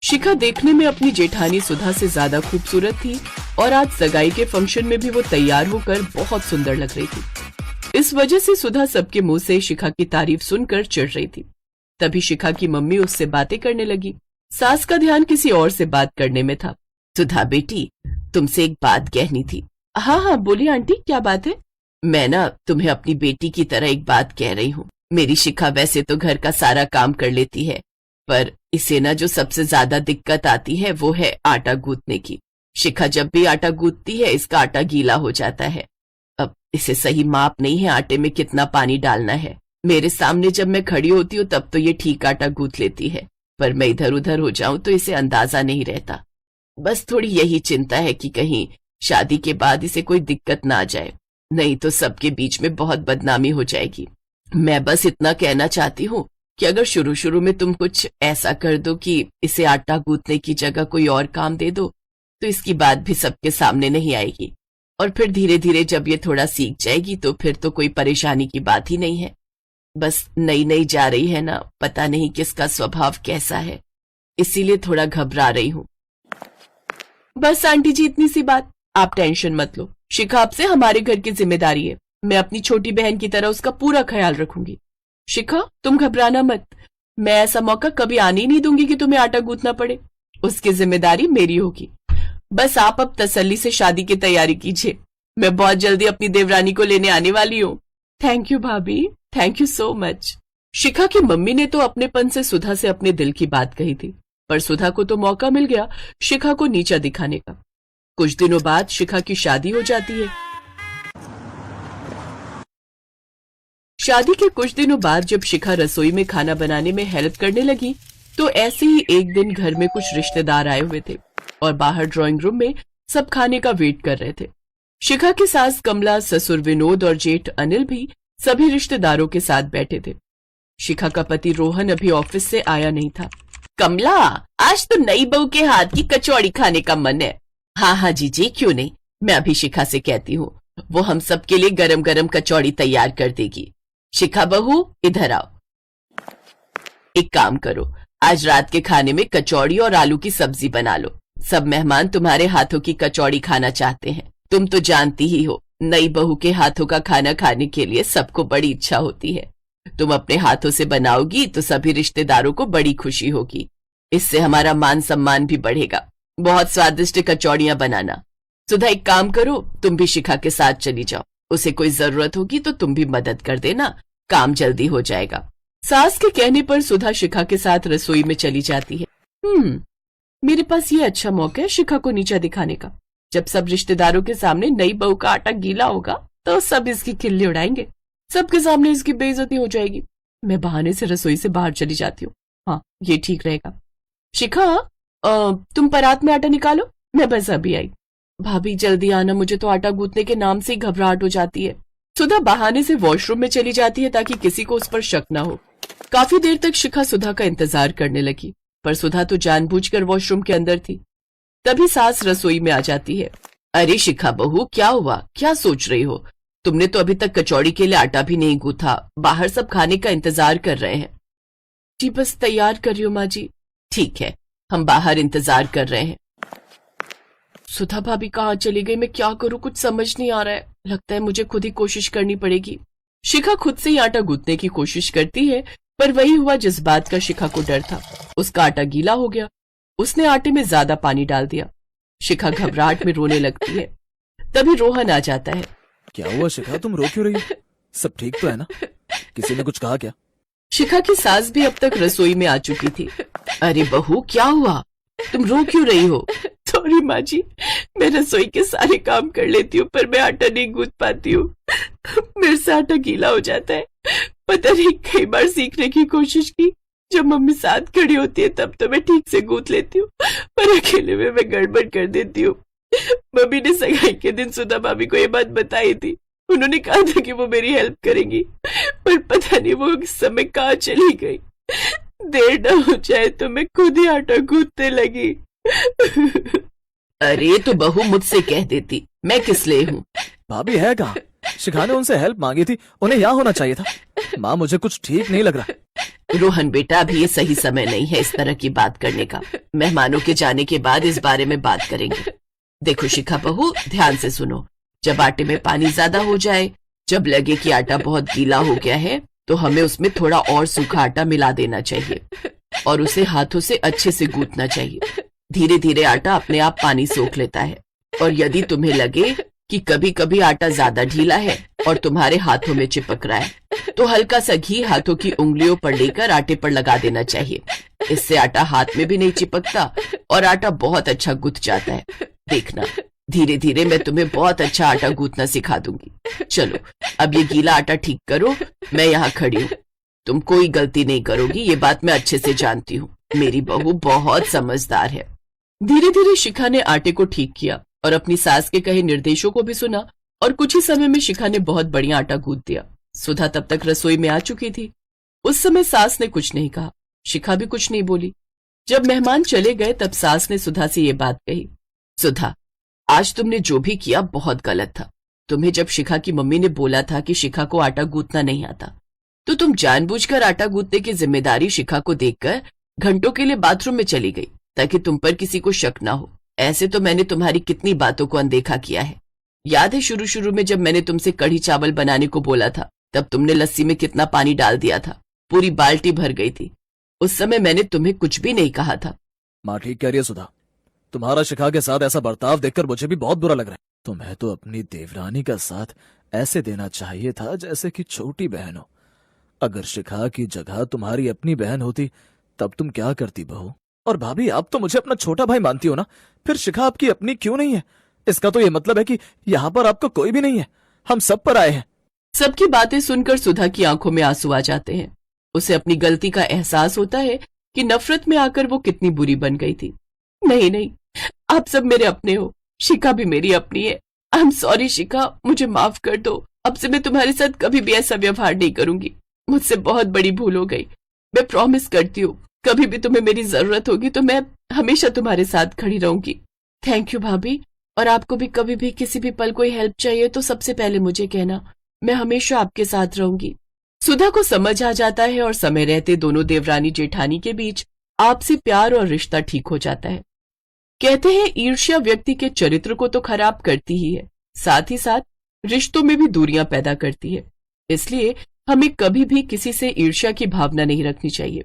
शिखा देखने में अपनी जेठानी सुधा से ज्यादा खूबसूरत थी और आज सगाई के फंक्शन में भी वो तैयार होकर बहुत सुंदर लग रही थी। इस वजह से सुधा सबके मुंह से शिखा की तारीफ सुनकर चिढ़ रही थी। तभी शिखा की मम्मी उससे बातें करने लगी। सास का ध्यान किसी और से बात करने में था। सुधा बेटी, तुमसे एक बात कहनी थी। हाँ हाँ बोलिए आंटी, क्या बात है? मैं ना तुम्हें अपनी बेटी की तरह एक बात कह रही हूँ। मेरी शिखा वैसे तो घर का सारा काम कर लेती है, पर इसे ना जो सबसे ज्यादा दिक्कत आती है वो है आटा गूंथने की। शिखा जब भी आटा गूंथती है इसका आटा गीला हो जाता है। अब इसे सही माप नहीं है आटे में कितना पानी डालना है। मेरे सामने जब मैं खड़ी होती हूँ तब तो ये ठीक आटा गूंथ लेती है, पर मैं इधर उधर हो जाऊं तो इसे अंदाजा नहीं रहता। बस थोड़ी यही चिंता है कि कहीं शादी के बाद इसे कोई दिक्कत ना आ जाए, नहीं तो सबके बीच में बहुत बदनामी हो जाएगी। मैं बस इतना कहना चाहती हूँ कि अगर शुरू शुरू में तुम कुछ ऐसा कर दो कि इसे आटा गूंथने की जगह कोई और काम दे दो, तो इसकी बात भी सबके सामने नहीं आएगी, और फिर धीरे धीरे जब ये थोड़ा सीख जाएगी तो फिर तो कोई परेशानी की बात ही नहीं है। बस नई नई जा रही है ना, पता नहीं किसका स्वभाव कैसा है, इसीलिए थोड़ा घबरा रही हूँ। बस आंटी जी इतनी सी बात, आप टेंशन मत लो। शिखा आपसे हमारे घर की जिम्मेदारी है, मैं अपनी छोटी बहन की तरह उसका पूरा ख्याल रखूंगी। शिखा तुम घबराना मत, मैं ऐसा मौका कभी आने ही नहीं दूंगी कि तुम्हें आटा गूंथना पड़े। उसकी जिम्मेदारी मेरी होगी। बस आप अब तसल्ली से शादी की तैयारी कीजिए, मैं बहुत जल्दी अपनी देवरानी को लेने आने वाली हूँ। थैंक यू भाभी, थैंक यू सो मच। शिखा की मम्मी ने तो अपनेपन से सुधा से अपने दिल की बात कही थी, पर सुधा को तो मौका मिल गया शिखा को नीचा दिखाने का। कुछ दिनों बाद शिखा की शादी हो जाती है। शादी के कुछ दिनों बाद जब शिखा रसोई में खाना बनाने में हेल्प करने लगी तो ऐसे ही एक दिन घर में कुछ रिश्तेदार आए हुए थे और बाहर ड्राइंग रूम में सब खाने का वेट कर रहे थे। शिखा की सास कमला, ससुर विनोद और जेठ अनिल भी सभी रिश्तेदारों के साथ बैठे थे। शिखा का पति रोहन अभी ऑफिस से आया नहीं था। कमला, आज तो नई बहू के हाथ की कचौड़ी खाने का मन है। हाँ हाँ जीजी, क्यों नहीं, मैं अभी शिखा से कहती हूँ, वो हम सब के लिए गरम गरम कचौड़ी तैयार कर देगी। शिखा बहू इधर आओ, एक काम करो, आज रात के खाने में कचौड़ी और आलू की सब्जी बना लो। सब मेहमान तुम्हारे हाथों की कचौड़ी खाना चाहते हैं। तुम तो जानती ही हो, नई बहू के हाथों का खाना खाने के लिए सबको बड़ी इच्छा होती है। तुम अपने हाथों से बनाओगी तो सभी रिश्तेदारों को बड़ी खुशी होगी, इससे हमारा मान सम्मान भी बढ़ेगा। बहुत स्वादिष्ट कचौड़ियां बनाना। सुधा एक काम करो, तुम भी शिखा के साथ चली जाओ, उसे कोई जरूरत होगी तो तुम भी मदद कर देना, काम जल्दी हो जाएगा। सास के कहने पर सुधा शिखा के साथ रसोई में चली जाती है। मेरे पास ये अच्छा मौका है शिखा को नीचा दिखाने का। जब सब रिश्तेदारों के सामने नई बहू का आटा गीला होगा तो सब इसकी खिल्ली उड़ाएंगे, सबके सामने इसकी बेइज्जती हो जाएगी। मैं बहाने से रसोई से बाहर चली जाती हूँ। हाँ, ये ठीक रहेगा। शिखा, तुम परात में आटा निकालो, मैं बस अभी आई। भाभी जल्दी आना, मुझे तो आटा गूंथने के नाम से ही घबराहट हो जाती है। सुधा बहाने से वॉशरूम में चली जाती है ताकि किसी को उस पर शक ना हो। काफी देर तक शिखा सुधा का इंतजार करने लगी, पर सुधा तो जानबूझकर वॉशरूम के अंदर थी। तभी सास रसोई में आ जाती है। अरे शिखा बहू, क्या हुआ, क्या सोच रही हो? तुमने तो अभी तक कचौड़ी के लिए आटा भी नहीं गूंथा, बाहर सब खाने का इंतजार कर रहे हैं। जी बस तैयार कर रही हूँ माँ जी। ठीक है, हम बाहर इंतजार कर रहे हैं। सुधा भाभी कहाँ चली गई, मैं क्या करूँ, कुछ समझ नहीं आ रहा है। लगता है मुझे खुद ही कोशिश करनी पड़ेगी। शिखा खुद से ही आटा गूंथने की कोशिश करती है, पर वही हुआ जिस बात का शिखा को डर था। उसका आटा गीला हो गया, उसने आटे में ज्यादा पानी डाल दिया। शिखा घबराहट में रोने लगती है। तभी रोहन आ जाता है। क्या हुआ शिखा, तुम रो क्यों रही हो? सब ठीक तो है ना? किसी ने कुछ कहा क्या? शिखा की सास भी अब तक रसोई में आ चुकी थी। अरे बहू, क्या हुआ, तुम रो क्यों रही हो? सॉरी माँ जी, मैं रसोई के सारे काम कर लेती हूँ पर मैं आटा नहीं गूंथ पाती हूँ। मेरे से आटा गीला हो जाता है। पता नहीं, कई बार सीखने की कोशिश की, जब मम्मी साथ खड़ी होती है तब तो मैं ठीक से गूंथ लेती हूँ, पर अकेले में मैं गड़बड़ कर देती हूँ। मम्मी ने सगाई के दिन सुधा भाभी को ये बात बताई थी। उन्होंने कहा था कि वो मेरी हेल्प करेंगी, पर पता नहीं वो इस समय कहाँ चली गई। देर न हो जाए तो मैं खुद ही आटा गूंथने लगी। अरे तो बहू मुझसे कह देती, मैं किस लिए हूँ? भाभी है कहाँ? शिखा ने उनसे हेल्प मांगी थी, उन्हें यहाँ होना चाहिए था। माँ मुझे कुछ ठीक नहीं लग रहा। रोहन बेटा, अभी ये सही समय नहीं है इस तरह की बात करने का। मेहमानों के जाने के बाद इस बारे में बात करेंगे। देखो शिखा बहू, ध्यान से सुनो। जब आटे में पानी ज्यादा हो जाए, जब लगे कि आटा बहुत गीला हो गया है, तो हमें उसमें थोड़ा और सूखा आटा मिला देना चाहिए और उसे हाथों से अच्छे से गूंथना चाहिए। धीरे धीरे आटा अपने आप पानी सोख लेता है। और यदि तुम्हें लगे कि कभी कभी आटा ज्यादा ढीला है और तुम्हारे हाथों में चिपक रहा है, तो हल्का सा घी हाथों की उंगलियों पर लेकर आटे पर लगा देना चाहिए। इससे आटा हाथ में भी नहीं चिपकता और आटा बहुत अच्छा गुथ जाता है। देखना, धीरे धीरे मैं तुम्हें बहुत अच्छा आटा गूंथना सिखा दूंगी। चलो, अब ये गीला आटा ठीक करो। मैं यहाँ खड़ी हूँ, तुम कोई गलती नहीं करोगी, ये बात मैं अच्छे से जानती हूँ। मेरी बहू बहुत समझदार है। धीरे धीरे शिखा ने आटे को ठीक किया और अपनी सास के कहे निर्देशों को भी सुना और कुछ ही समय में शिखा ने बहुत बढ़िया आटा गूंथ दिया। सुधा तब तक रसोई में आ चुकी थी। उस समय सास ने कुछ नहीं कहा, शिखा भी कुछ नहीं बोली। जब मेहमान चले गए तब सास ने सुधा से ये बात कही, सुधा, आज तुमने जो भी किया बहुत गलत था। तुम्हें जब शिखा की मम्मी ने बोला था कि शिखा को आटा गूंथना नहीं आता, तो तुम जानबूझकर आटा गूंथने की जिम्मेदारी शिखा को देकर घंटों के लिए बाथरूम में चली गई ताकि तुम पर किसी को शक ना हो। ऐसे तो मैंने तुम्हारी कितनी बातों को अनदेखा किया है। याद है शुरू शुरू में जब मैंने तुमसे कढ़ी चावल बनाने को बोला था, तब तुमने लस्सी में कितना पानी डाल दिया था, पूरी बाल्टी भर गई थी। उस समय मैंने तुम्हें कुछ भी नहीं कहा था। माँ ठीक कह रही है सुधा, तुम्हारा शिखा के साथ ऐसा बर्ताव देखकर मुझे भी बहुत बुरा लग रहा है। तुम्हें तो अपनी देवरानी का साथ ऐसे देना चाहिए था जैसे कि छोटी बहन हो। अगर शिखा की जगह तुम्हारी अपनी बहन होती तब तुम क्या करती बहू? और भाभी, आप तो मुझे अपना छोटा भाई मानती हो ना, फिर शिखा आपकी अपनी क्यों नहीं है? इसका तो ये मतलब है कि यहाँ पर आपका कोई भी नहीं है, हम सब पर आए हैं। सबकी बातें सुनकर सुधा की आंखों में आंसू आ जाते हैं। उसे अपनी गलती का एहसास होता है कि नफरत में आकर वो कितनी बुरी बन गई थी। नहीं नहीं, आप सब मेरे अपने हो, शिखा भी मेरी अपनी है। आई एम सॉरी शिखा, मुझे माफ कर दो। अब से मैं तुम्हारे साथ कभी भी ऐसा व्यवहार नहीं करूंगी। मुझसे बहुत बड़ी भूल हो गई। मैं प्रॉमिस करती हूँ, कभी भी तुम्हें मेरी जरूरत होगी तो मैं हमेशा तुम्हारे साथ खड़ी रहूंगी। थैंक यू भाभी, और आपको भी कभी भी किसी भी पल कोई हेल्प चाहिए तो सबसे पहले मुझे कहना, मैं हमेशा आपके साथ रहूंगी। सुधा को समझ आ जाता है और समय रहते दोनों देवरानी जेठानी के बीच आपसी प्यार और रिश्ता ठीक हो जाता है। कहते हैं ईर्ष्या व्यक्ति के चरित्र को तो खराब करती ही है, साथ ही साथ रिश्तों में भी दूरियां पैदा करती है। इसलिए हमें कभी भी किसी से ईर्ष्या की भावना नहीं रखनी चाहिए।